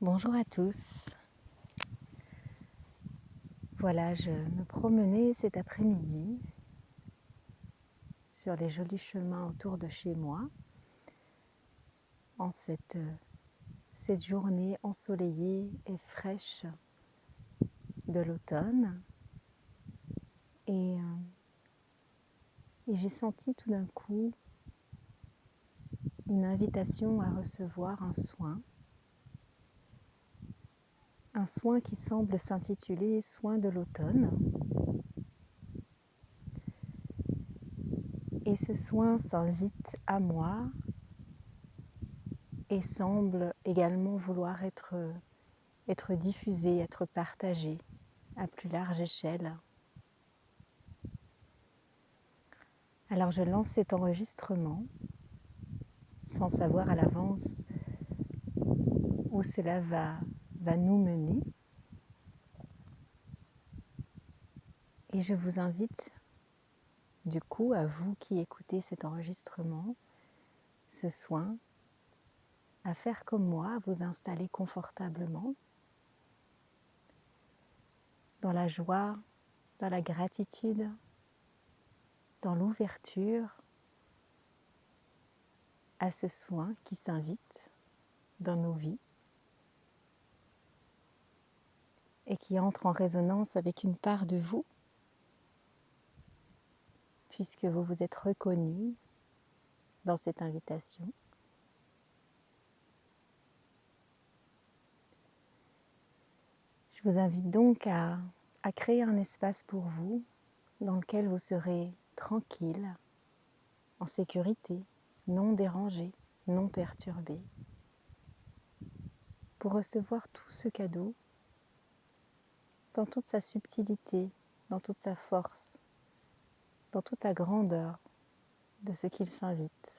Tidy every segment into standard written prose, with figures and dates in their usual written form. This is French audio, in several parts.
Bonjour à tous. Voilà, je me promenais cet après-midi sur les jolis chemins autour de chez moi en cette journée ensoleillée et fraîche de l'automne et j'ai senti tout d'un coup une invitation à recevoir un soin qui semble s'intituler Soin de l'automne. Et ce soin s'invite à moi et semble également vouloir être diffusé, être partagé à plus large échelle. Alors je lance cet enregistrement sans savoir à l'avance où cela va nous mener. Et je vous invite du coup, à vous qui écoutez cet enregistrement, ce soin, à faire comme moi, à vous installer confortablement dans la joie, dans la gratitude, dans l'ouverture à ce soin qui s'invite dans nos vies et qui entre en résonance avec une part de vous, puisque vous vous êtes reconnu dans cette invitation. Je vous invite donc à créer un espace pour vous dans lequel vous serez tranquille, en sécurité, non dérangé, non perturbé, pour recevoir tout ce cadeau dans toute sa subtilité, dans toute sa force, dans toute la grandeur de ce qu'il s'invite.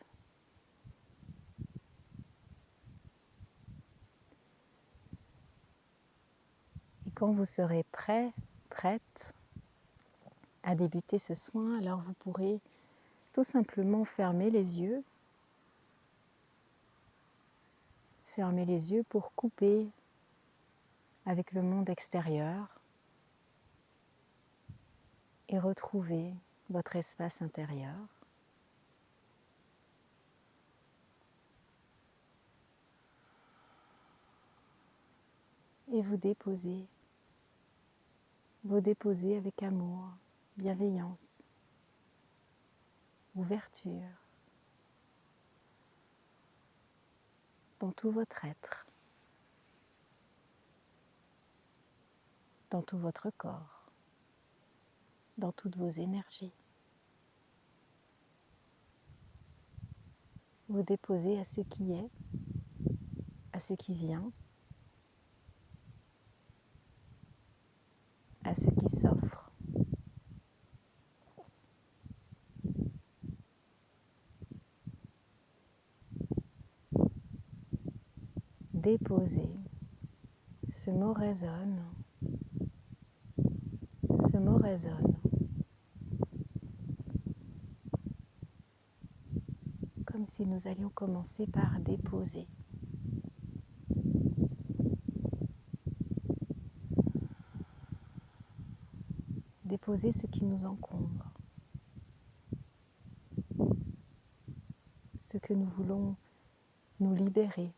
Et quand vous serez prêt, prête à débuter ce soin, alors vous pourrez tout simplement fermer les yeux. Fermez les yeux pour couper avec le monde extérieur et retrouver votre espace intérieur. Et vous déposez avec amour, bienveillance, ouverture dans tout votre être, dans tout votre corps, dans toutes vos énergies. Vous déposez à ce qui est, à ce qui vient, à ce qui s'offre. Déposez. Ce mot résonne. Ce mot résonne. Comme si nous allions commencer par déposer. Déposer ce qui nous encombre. Ce que nous voulons nous libérer.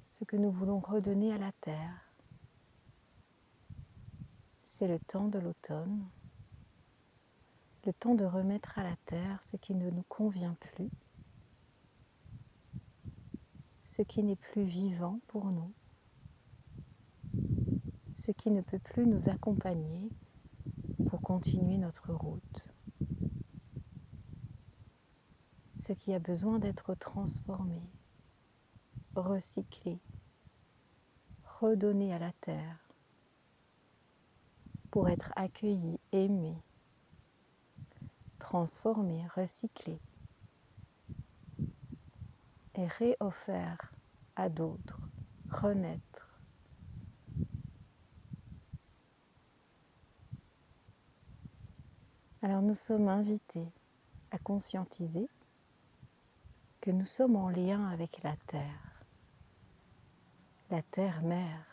Ce que nous voulons redonner à la terre. C'est le temps de l'automne. Le temps de remettre à la terre ce qui ne nous convient plus. Ce qui n'est plus vivant pour nous. Ce qui ne peut plus nous accompagner pour continuer notre route. Ce qui a besoin d'être transformé, recyclé, redonné à la terre pour être accueilli, aimé, transformé, recyclé et réoffert à d'autres, renaître. Alors nous sommes invités à conscientiser que nous sommes en lien avec la terre. la terre-mère,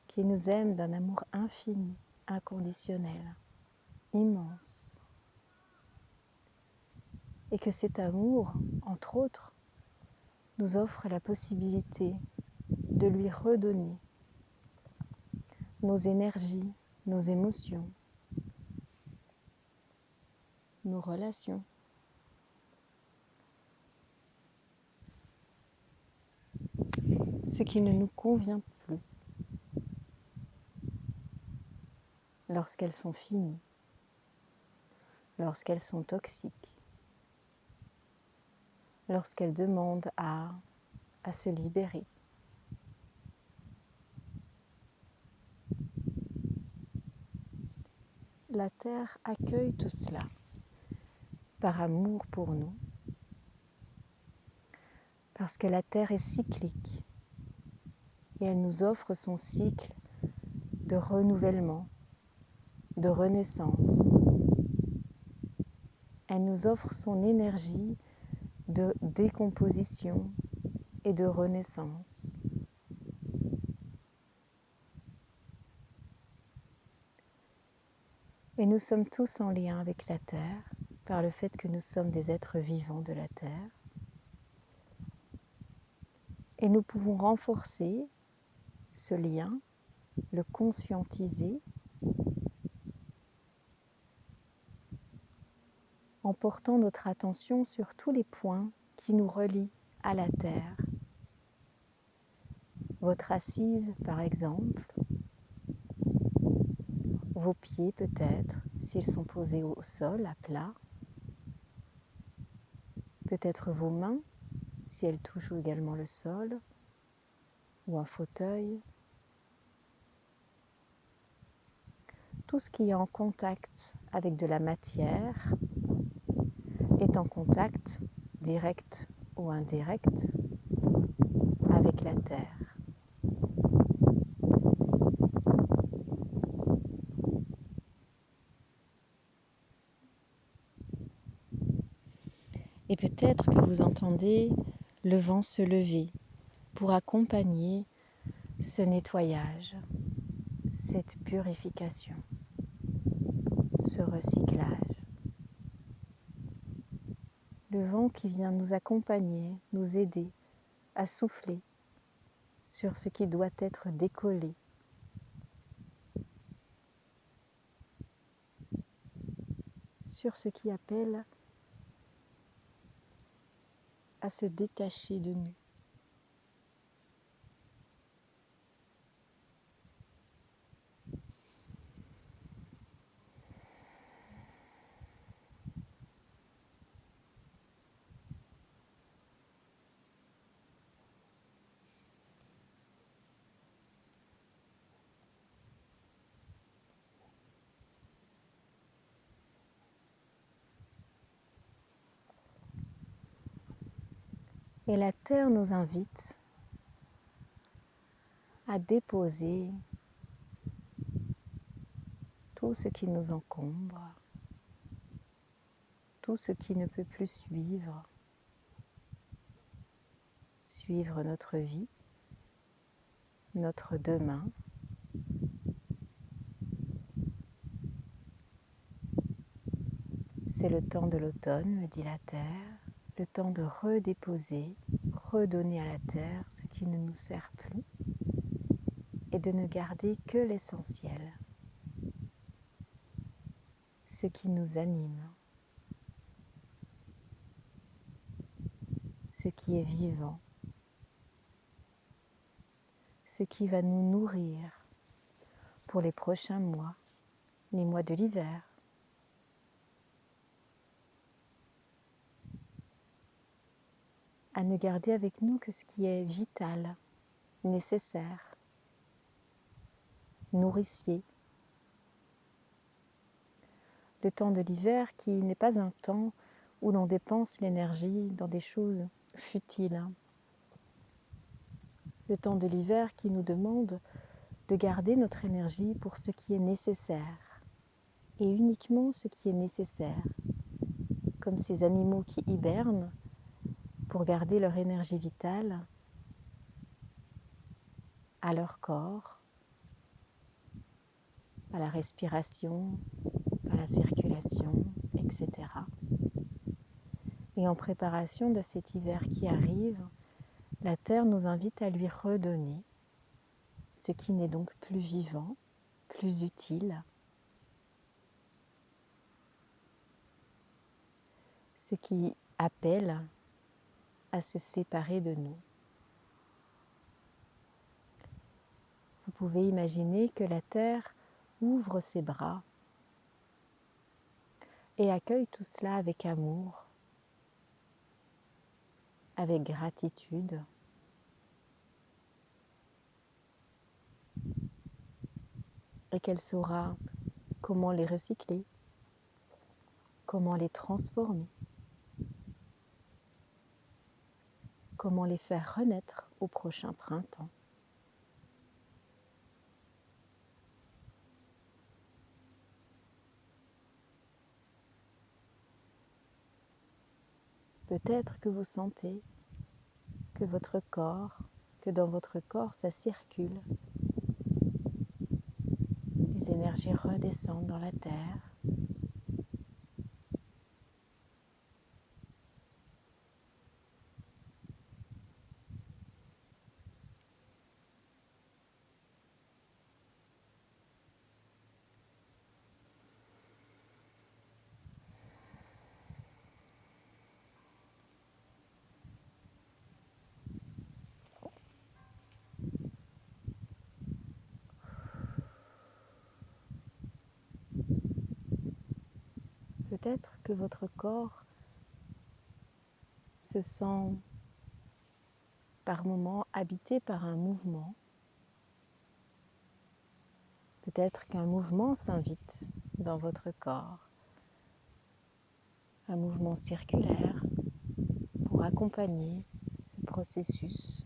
qui nous aime d'un amour infini, inconditionnel, immense. Et que cet amour, entre autres, nous offre la possibilité de lui redonner nos énergies, nos émotions, nos relations. Ce qui ne nous convient plus lorsqu'elles sont finies, lorsqu'elles sont toxiques, lorsqu'elles demandent à se libérer. La Terre accueille tout cela par amour pour nous, parce que la Terre est cyclique et elle nous offre son cycle de renouvellement, de renaissance. Elle nous offre son énergie de décomposition et de renaissance. Et nous sommes tous en lien avec la Terre par le fait que nous sommes des êtres vivants de la Terre. Et nous pouvons renforcer ce lien, le conscientiser en portant notre attention sur tous les points qui nous relient à la Terre. Votre assise, par exemple, vos pieds peut-être, s'ils sont posés au sol, à plat, peut-être vos mains, si elles touchent également le sol, ou un fauteuil. Tout ce qui est en contact avec de la matière est en contact, direct ou indirect, avec la Terre. Et peut-être que vous entendez le vent se lever pour accompagner ce nettoyage, cette purification, ce recyclage. Le vent qui vient nous accompagner, nous aider à souffler sur ce qui doit être décollé. Sur ce qui appelle à se détacher de nous. Et la Terre nous invite à déposer tout ce qui nous encombre, tout ce qui ne peut plus suivre notre vie, notre demain. C'est le temps de l'automne, me dit la Terre, le temps de redéposer, redonner à la Terre ce qui ne nous sert plus et de ne garder que l'essentiel, ce qui nous anime, ce qui est vivant, ce qui va nous nourrir pour les prochains mois, les mois de l'hiver. À ne garder avec nous que ce qui est vital, nécessaire, nourricier. Le temps de l'hiver qui n'est pas un temps où l'on dépense l'énergie dans des choses futiles. Le temps de l'hiver qui nous demande de garder notre énergie pour ce qui est nécessaire et uniquement ce qui est nécessaire, comme ces animaux qui hibernent pour garder leur énergie vitale à leur corps, à la respiration, à la circulation, etc. Et en préparation de cet hiver qui arrive, la Terre nous invite à lui redonner ce qui n'est donc plus vivant, plus utile, ce qui appelle à se séparer de nous. Vous pouvez imaginer que la Terre ouvre ses bras et accueille tout cela avec amour, avec gratitude. Et qu'elle saura comment les recycler, comment les transformer, comment les faire renaître au prochain printemps. Peut-être que vous sentez que votre corps, que dans votre corps ça circule. Les énergies redescendent dans la terre. Peut-être que votre corps se sent par moments habité par un mouvement. Peut-être qu'un mouvement s'invite dans votre corps, un mouvement circulaire pour accompagner ce processus.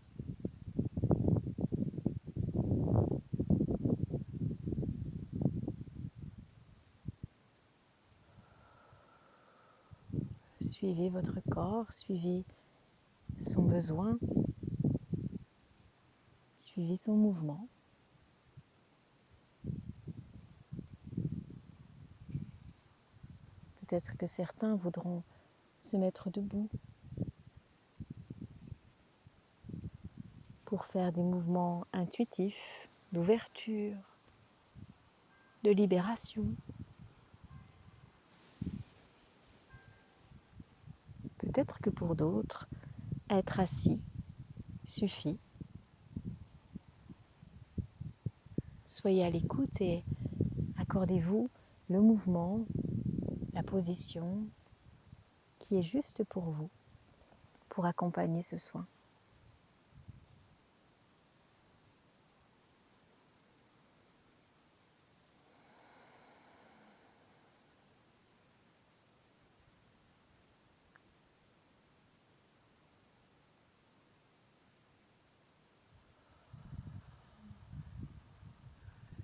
Suivez votre corps, suivez son besoin, suivez son mouvement. Peut-être que certains voudront se mettre debout pour faire des mouvements intuitifs, d'ouverture, de libération. Peut-être que pour d'autres, être assis suffit. Soyez à l'écoute et accordez-vous le mouvement, la position qui est juste pour vous, pour accompagner ce soin.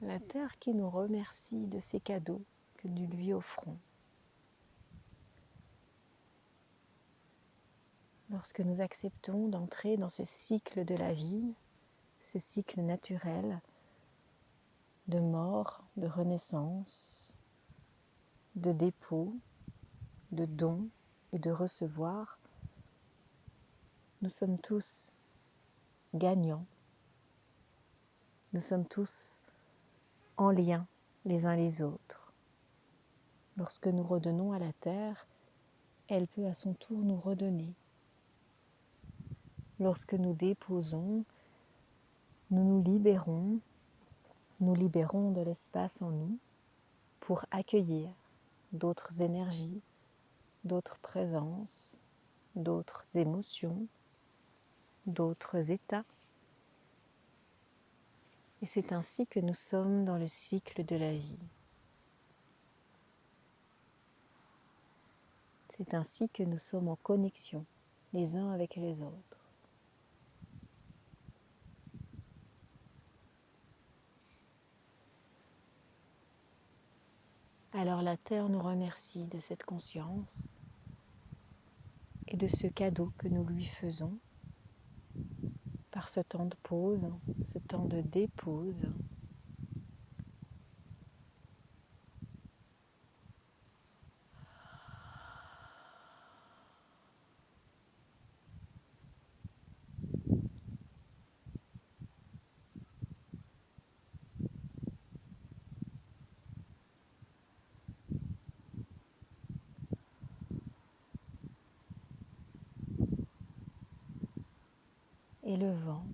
La terre qui nous remercie de ces cadeaux que nous lui offrons. Lorsque nous acceptons d'entrer dans ce cycle de la vie, ce cycle naturel de mort, de renaissance, de dépôt, de don et de recevoir, nous sommes tous gagnants. Nous sommes tous en lien les uns les autres. Lorsque nous redonnons à la terre, elle peut à son tour nous redonner. Lorsque nous déposons, nous nous libérons de l'espace en nous pour accueillir d'autres énergies, d'autres présences, d'autres émotions, d'autres états. Et c'est ainsi que nous sommes dans le cycle de la vie. C'est ainsi que nous sommes en connexion les uns avec les autres. Alors la Terre nous remercie de cette conscience et de ce cadeau que nous lui faisons par ce temps de pause, ce temps de dépose. Et le vent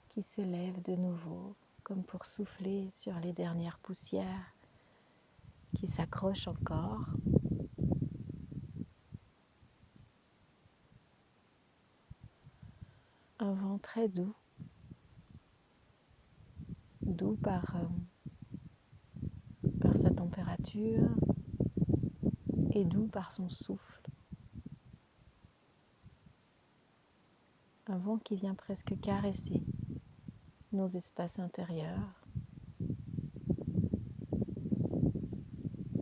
qui se lève de nouveau, comme pour souffler sur les dernières poussières qui s'accrochent encore. Un vent très doux, doux par sa température et doux par son souffle. Un vent qui vient presque caresser nos espaces intérieurs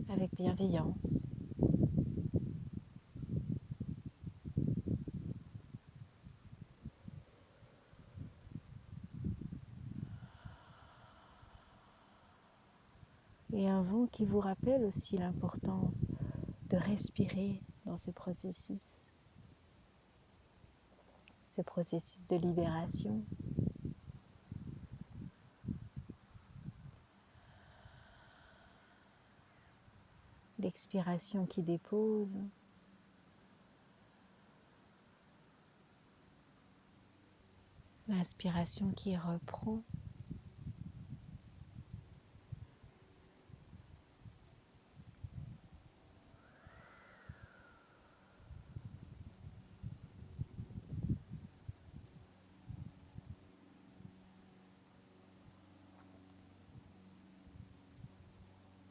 avec bienveillance. Et un vent qui vous rappelle aussi l'importance de respirer dans ce processus de libération. L'expiration qui dépose, l'inspiration qui reprend.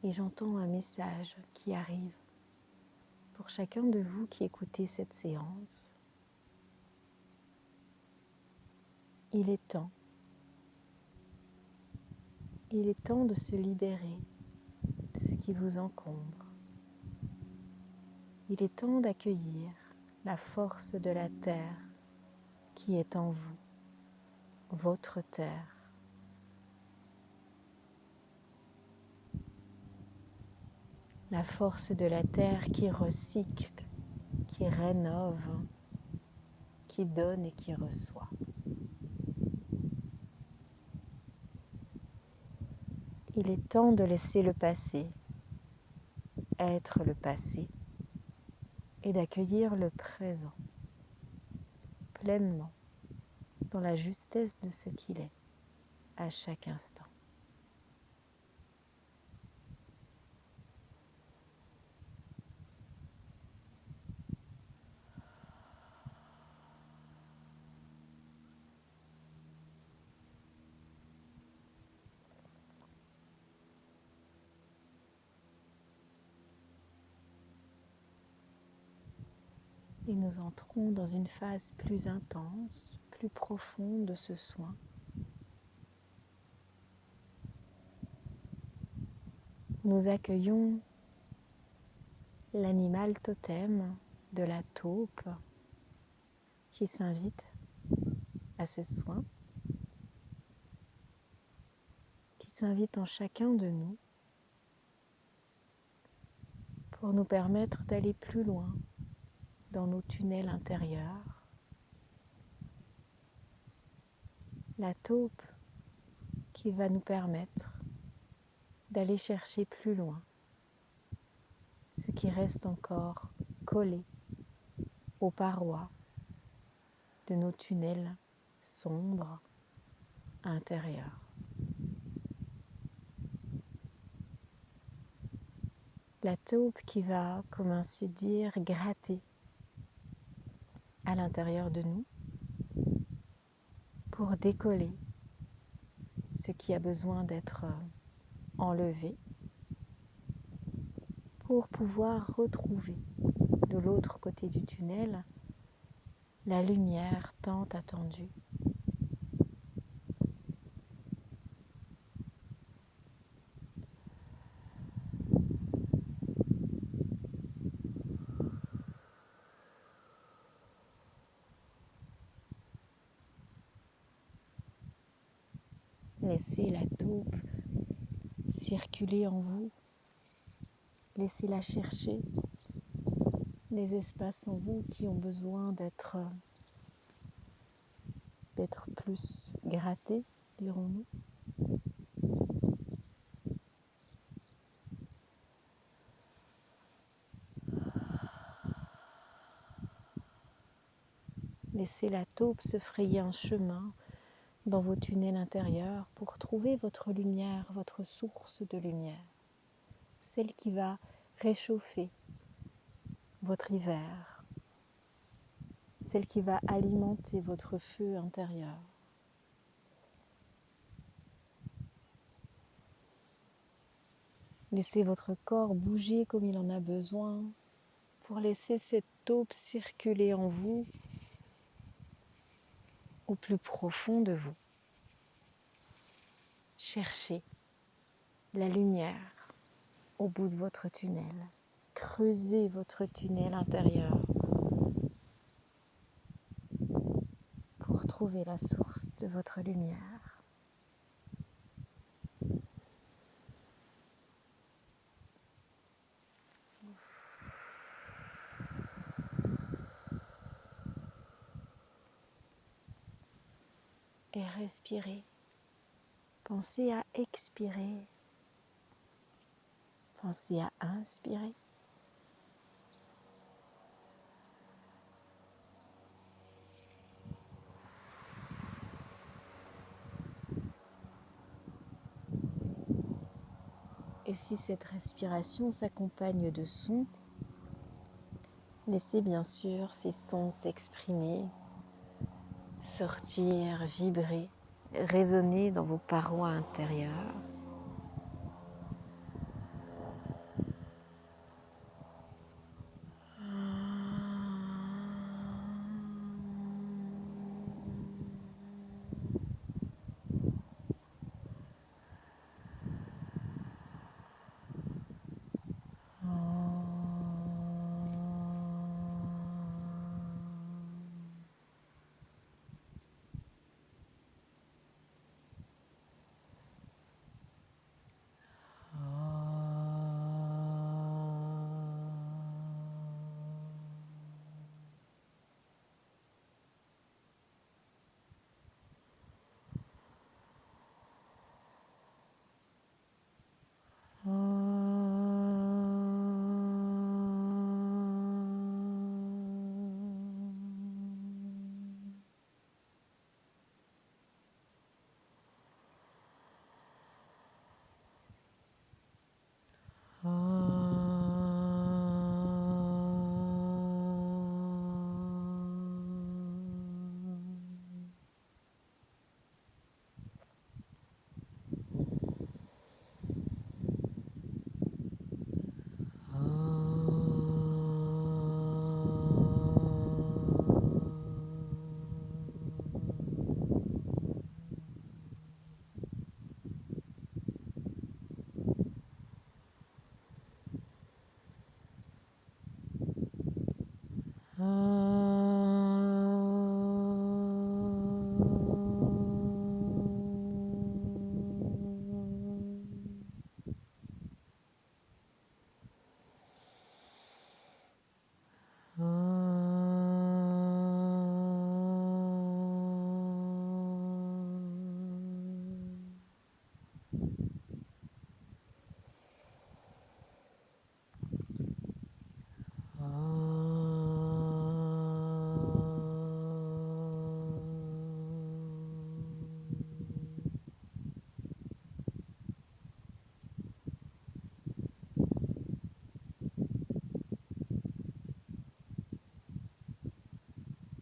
Et j'entends un message qui arrive pour chacun de vous qui écoutez cette séance. Il est temps. Il est temps de se libérer de ce qui vous encombre. Il est temps d'accueillir la force de la terre qui est en vous, votre terre. La force de la terre qui recycle, qui rénove, qui donne et qui reçoit. Il est temps de laisser le passé être le passé et d'accueillir le présent pleinement dans la justesse de ce qu'il est à chaque instant. Et nous entrons dans une phase plus intense, plus profonde de ce soin. Nous accueillons l'animal totem de la taupe qui s'invite à ce soin, qui s'invite en chacun de nous pour nous permettre d'aller plus loin dans nos tunnels intérieurs. La taupe qui va nous permettre d'aller chercher plus loin ce qui reste encore collé aux parois de nos tunnels sombres intérieurs. La taupe qui va, comme ainsi dire, gratter à l'intérieur de nous pour décoller ce qui a besoin d'être enlevé pour pouvoir retrouver de l'autre côté du tunnel la lumière tant attendue. laissez la taupe circuler en vous. Laissez-la chercher les espaces en vous qui ont besoin d'être plus grattés, dirons-nous. Laissez la taupe se frayer un chemin dans vos tunnels intérieurs pour trouver votre lumière, votre source de lumière, celle qui va réchauffer votre hiver, celle qui va alimenter votre feu intérieur. Laissez votre corps bouger comme il en a besoin pour laisser cette taupe circuler en vous, au plus profond de vous. Cherchez la lumière au bout de votre tunnel. Creusez votre tunnel intérieur pour trouver la source de votre lumière. Et respirez. Pensez à expirer. Pensez à inspirer. Et si cette respiration s'accompagne de sons, laissez bien sûr ces sons s'exprimer, sortir, vibrer, résonner dans vos parois intérieures.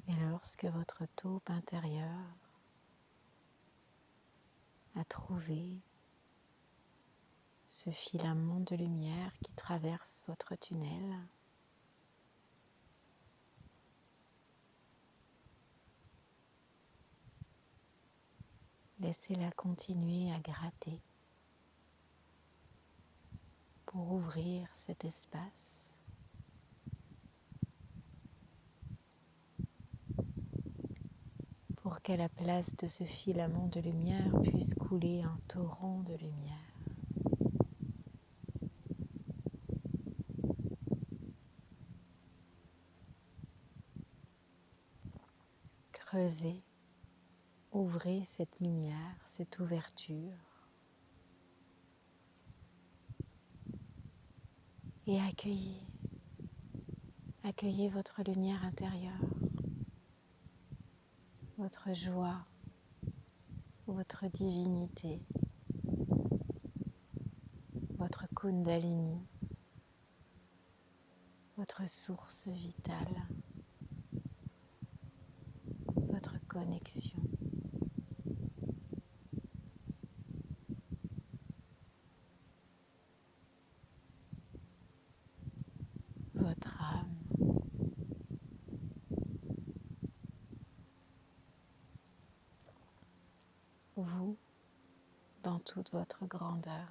Et lorsque votre taupe intérieure a trouvé ce filament de lumière qui traverse votre tunnel, laissez-la continuer à gratter pour ouvrir cet espace, pour pour qu'à la place de ce filament de lumière puisse couler un torrent de lumière. Creusez, ouvrez cette lumière, cette ouverture et accueillez votre lumière intérieure, votre joie, votre divinité, votre Kundalini, votre source vitale, votre connexion. Votre âme. Vous, dans toute votre grandeur.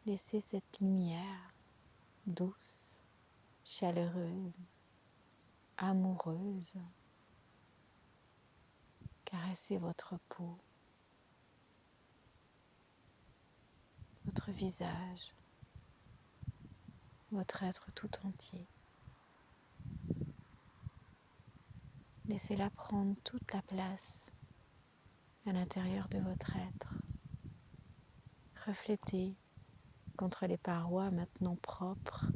Laissez cette lumière douce, chaleureuse, amoureuse, caresser votre peau, votre visage, votre être tout entier. Laissez-la prendre toute la place à l'intérieur de votre être. Reflétez contre les parois maintenant propres,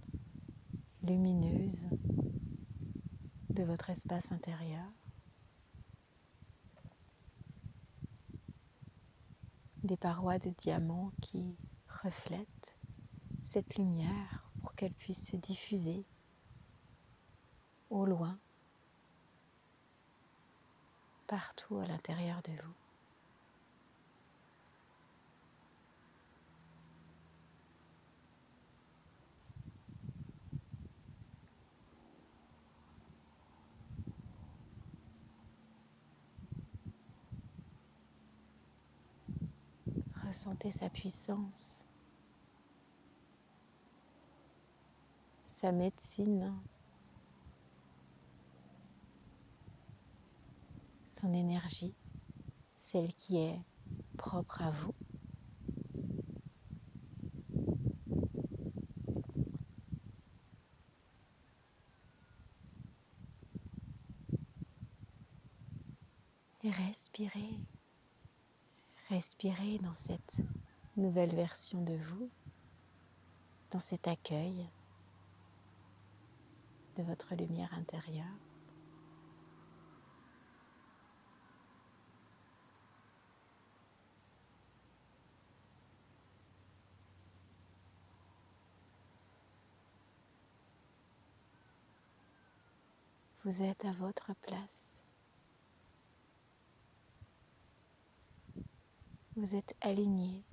lumineuses de votre espace intérieur. Des parois de diamant qui reflètent cette lumière pour qu'elle puisse se diffuser au loin, partout à l'intérieur de vous. Ressentez sa puissance, sa médecine, son énergie, celle qui est propre à vous. Et respirez, respirez dans cette nouvelle version de vous, dans cet accueil de votre lumière intérieure. Vous êtes à votre place. Vous êtes aligné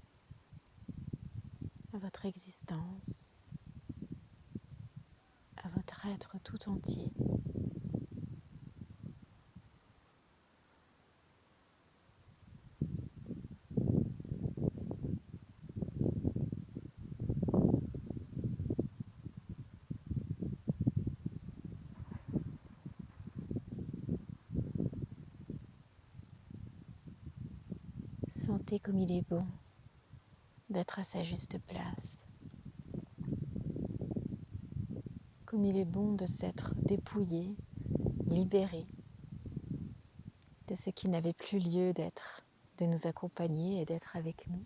à votre existence, à votre être tout entier. Sentez comme il est bon d'être à sa juste place, comme il est bon de s'être dépouillé, libéré de ce qui n'avait plus lieu d'être, de nous accompagner et d'être avec nous.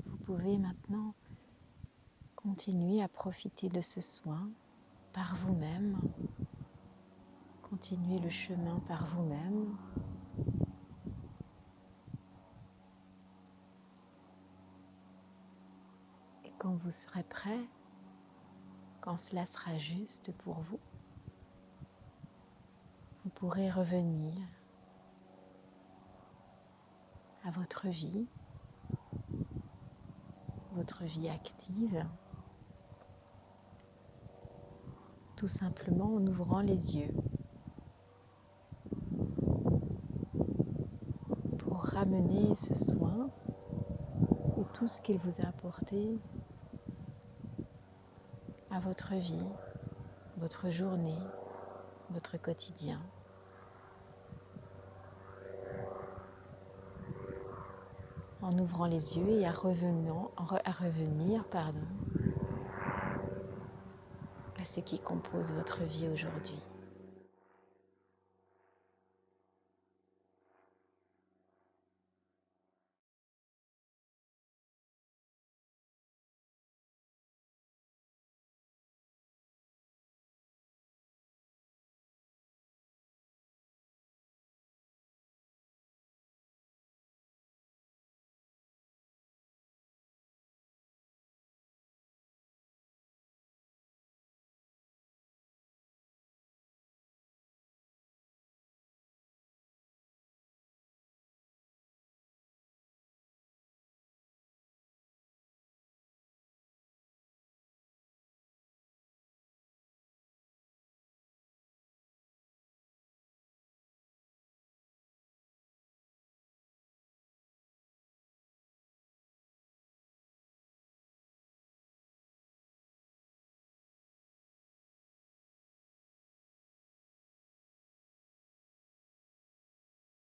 Vous pouvez maintenant continuer à profiter de ce soin par vous-même. continuez le chemin par vous-même. Et quand vous serez prêt, quand cela sera juste pour vous, vous pourrez revenir à votre vie active, tout simplement en ouvrant les yeux pour ramener ce soin ou tout ce qu'il vous a apporté à votre vie, votre journée, votre quotidien. En ouvrant les yeux et à revenir à ce qui compose votre vie aujourd'hui.